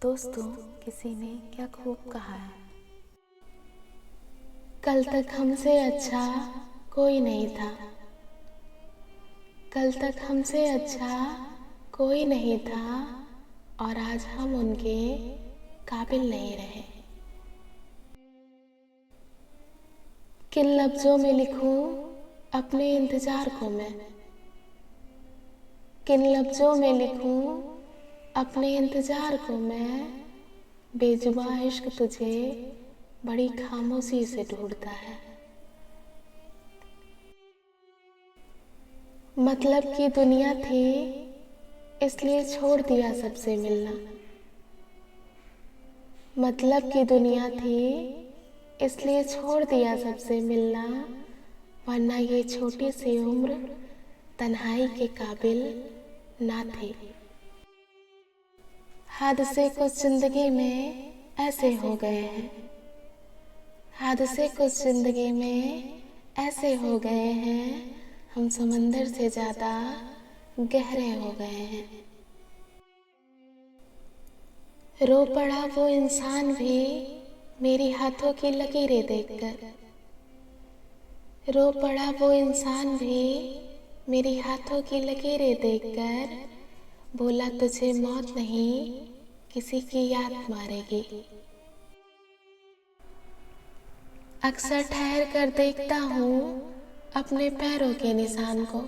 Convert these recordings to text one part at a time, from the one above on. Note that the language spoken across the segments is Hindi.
दोस्तों, किसी ने क्या खूब कहा है, कल तक हमसे अच्छा कोई नहीं था। कल तक हमसे अच्छा कोई नहीं था और आज हम उनके काबिल नहीं रहे। किन लफ्जों में लिखूं अपने इंतजार को मैं, किन लफ्जों में लिखूं अपने इंतजार को मैं। बेजुबा इश्क तुझे बड़ी खामोशी से ढूंढता है। मतलब की दुनिया थी इसलिए छोड़ दिया सबसे मिलना। मतलब की दुनिया थी इसलिए छोड़ दिया सबसे मिलना, वरना ये छोटी सी उम्र तन्हाई के काबिल ना थी। हादसे कुछ जिंदगी में ऐसे हो गए हैं, हादसे कुछ जिंदगी में ऐसे हो गए हैं, हम समंदर से ज्यादा गहरे हो गए हैं। रो पड़ा वो इंसान भी मेरी हाथों की लकीरें देखकर। रो पड़ा वो इंसान भी मेरी हाथों की लकीरें देखकर। बोला तुझे मौत नहीं किसी की याद मारेगी। अक्सर ठहर कर देखता हूँ अपने पैरों के निशान को।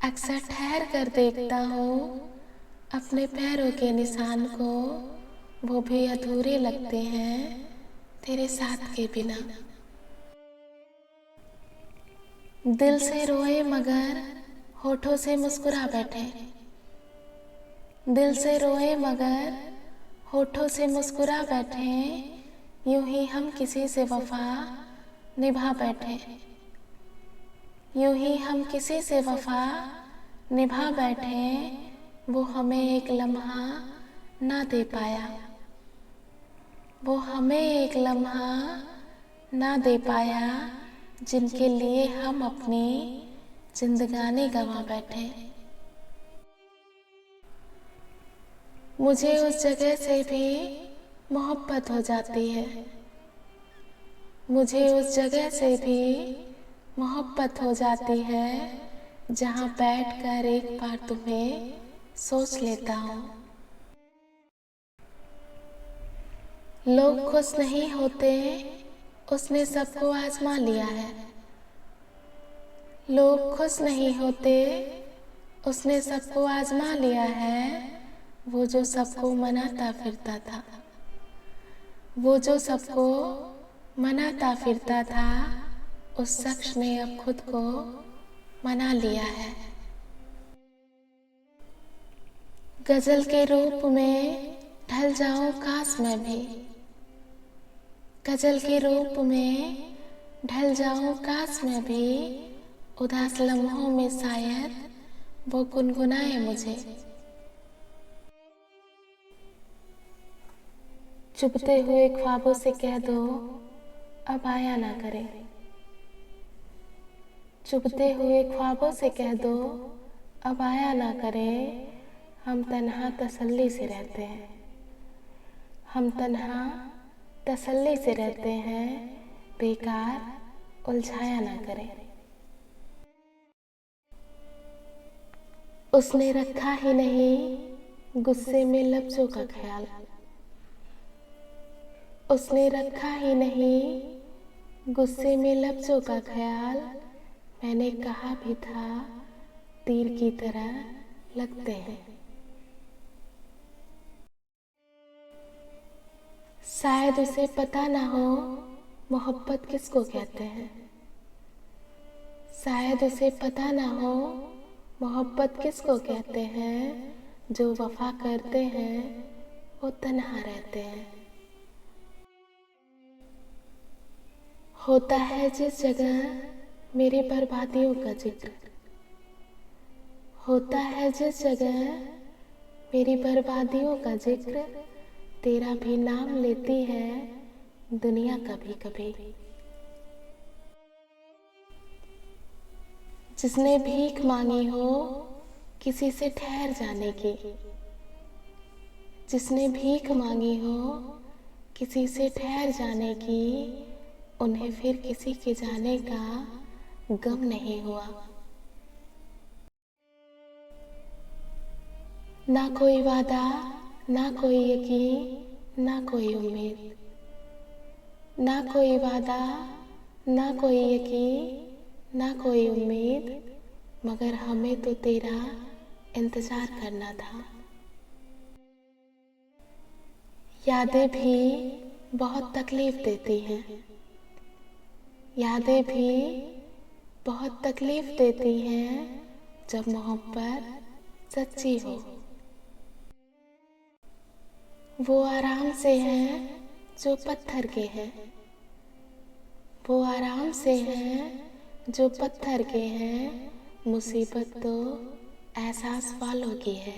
अक्सर ठहर कर देखता हूँ अपने पैरों के निशान को। वो भी अधूरे लगते हैं तेरे साथ के बिना। दिल से रोए मगर होठों से मुस्कुरा बैठे। दिल से रोए मगर होठों से मुस्कुरा बैठे। यूं ही हम किसी से वफा निभा बैठे। यूं ही हम किसी से वफा निभा बैठे। वो हमें एक लम्हा ना दे पाया। वो हमें एक लम्हा ना दे पाया, जिनके लिए हम अपनी जिंदगानी गंवा बैठे। मुझे उस जगह से भी मोहब्बत हो जाती है। मुझे उस जगह से भी मोहब्बत हो जाती है, जहाँ बैठकर एक बार तुम्हें सोच लेता हूँ। लोग खुश नहीं होते उसने सबको आजमा लिया है। लोग खुश नहीं होते उसने सबको आजमा लिया है। वो जो सबको मनाता फिरता था, वो जो सबको मनाता फिरता था, उस शख्स ने अब खुद को मना लिया है। गजल के रूप में ढल जाऊं काश मैं भी। गजल के रूप में ढल जाऊं काश मैं भी। उदास लम्हों में शायद वो गुनगुनाए मुझे। चुभते हुए ख्वाबों से कह दो अब आया ना करे। चुभते हुए ख्वाबों से कह दो अब आया ना करे। हम तन्हा तसल्ली से रहते हैं। हम तन्हा तसल्ली से रहते हैं, बेकार उलझाया ना करे। उसने रखा ही नहीं गुस्से में लफ्जों का ख्याल। उसने रखा ही नहीं गुस्से में लफ्जों का ख्याल। मैंने कहा भी था तीर की तरह लगते हैं। शायद उसे पता ना हो मोहब्बत किसको कहते हैं। शायद उसे पता ना हो मोहब्बत किसको कहते हैं। जो वफा करते हैं वो तन्हा रहते हैं। होता है जिस जगह मेरी बर्बादियों का जिक्र। होता है जिस जगह मेरी बर्बादियों का जिक्र। तेरा भी नाम लेती है दुनिया कभी कभी। जिसने भीख मांगी हो किसी से ठहर जाने की। जिसने भीख मांगी हो किसी से ठहर जाने की, उन्हें फिर किसी के जाने का गम नहीं हुआ। ना कोई वादा, ना कोई यकीन, ना कोई उम्मीद। ना कोई वादा, ना कोई यकीन, ना कोई उम्मीद, मगर हमें तो तेरा इंतजार करना था। यादें भी बहुत तकलीफ देती हैं, यादें भी बहुत तकलीफ देती हैं, जब मोहब्बत सच्ची हो। वो आराम से हैं जो पत्थर के हैं, वो आराम से हैं जो पत्थर के हैं, मुसीबत तो एहसास वालों की है।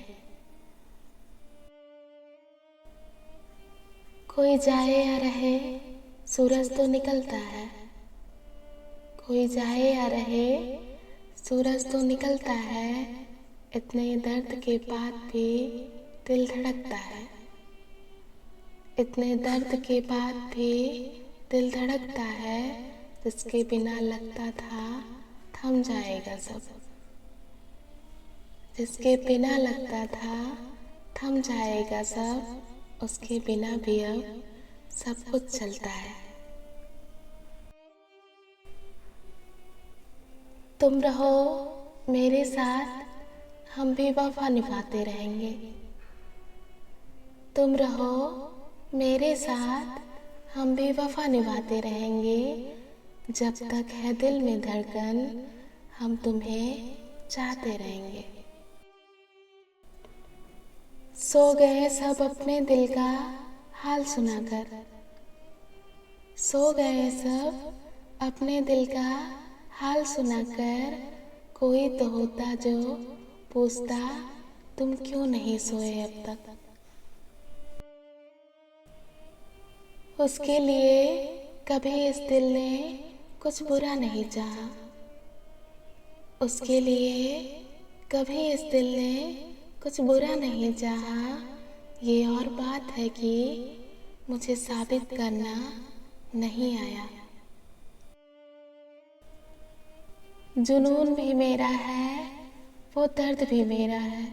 कोई जाए या रहे सूरज तो निकलता है, कोई जाए या रहे सूरज तो निकलता है, इतने दर्द के बाद भी दिल धड़कता है, इतने दर्द के बाद भी दिल धड़कता है, जिसके बिना लगता था थम जाएगा सब, जिसके बिना लगता था थम जाएगा सब, उसके बिना भी अब सब कुछ चलता है। तुम रहो मेरे साथ, हम भी वफा निभाते रहेंगे। तुम रहो मेरे साथ, हम भी वफा निभाते रहेंगे, जब तक है दिल में धड़कन, हम तुम्हें चाहते रहेंगे। सो गए सब अपने दिल का हाल सुनाकर, सो गए सब अपने दिल का हाल सुनाकर, कोई तो होता जो पूछता तुम क्यों नहीं सोए अब तक। उसके लिए कभी इस दिल ने कुछ बुरा नहीं चाहा, उसके लिए कभी इस दिल ने कुछ बुरा नहीं चाहा, ये और बात है कि मुझे साबित करना नहीं आया। जुनून भी मेरा है, वो दर्द भी मेरा है,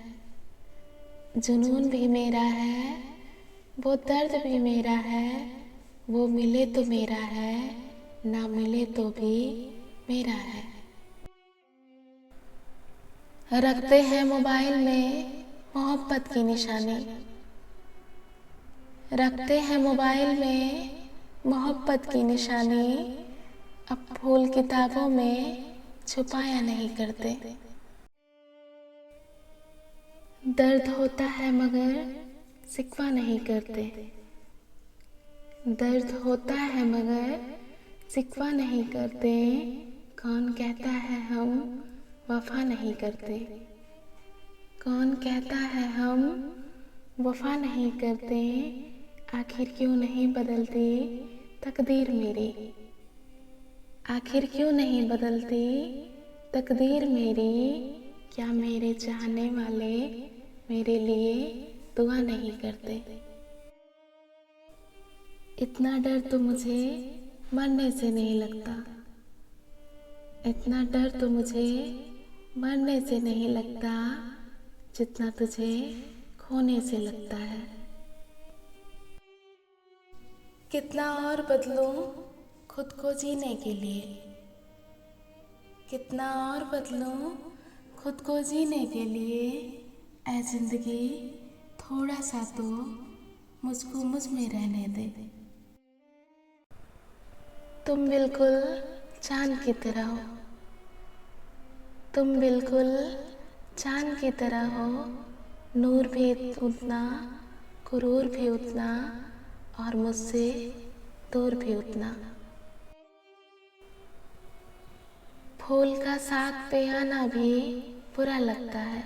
जुनून भी मेरा है, वो दर्द भी मेरा है, वो मिले तो मेरा है, ना मिले तो भी मेरा है। रखते हैं मोबाइल में मोहब्बत की निशानी, रखते हैं मोबाइल में मोहब्बत की निशानी, अब फूल किताबों में छुपाया नहीं करते। दर्द होता है मगर शिकवा नहीं करते, दर्द होता है मगर शिकवा नहीं करते, कौन कहता है हम वफा नहीं करते, कौन कहता है हम वफा नहीं करते, आखिर क्यों नहीं बदलती तकदीर मेरी, आखिर क्यों नहीं बदलती तकदीर मेरी, क्या मेरे चाहने वाले मेरे लिए दुआ नहीं करते। इतना डर तो मुझे मरने से नहीं लगता, इतना डर तो मुझे मरने से नहीं लगता, जितना तुझे खोने से लगता है। कितना और बदलूं खुद को जीने के लिए, कितना और बदलूं खुद को जीने के लिए, ऐ जिंदगी थोड़ा सा तो मुझको मुझ में रहने दे। तुम बिल्कुल चांद की तरह हो, तुम बिल्कुल चांद की तरह हो, नूर भी उतना, गुरूर भी उतना, और मुझसे दूर भी उतना। फूल का साग पे आना भी बुरा लगता है,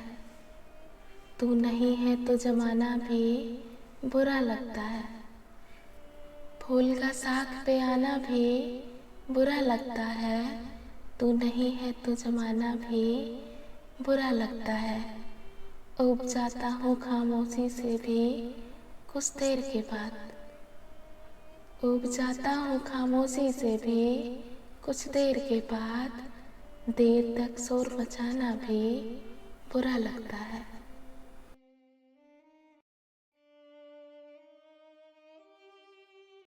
तू नहीं है तो जमाना भी बुरा लगता है। फूल का साग पे आना भी बुरा लगता है, तू नहीं है तो जमाना भी बुरा लगता है। उब जाता हूँ खामोशी से भी कुछ देर के बाद। ऊब जाता हूँ खामोशी से भी कुछ देर के बाद। देर तक शोर मचाना भी बुरा लगता है।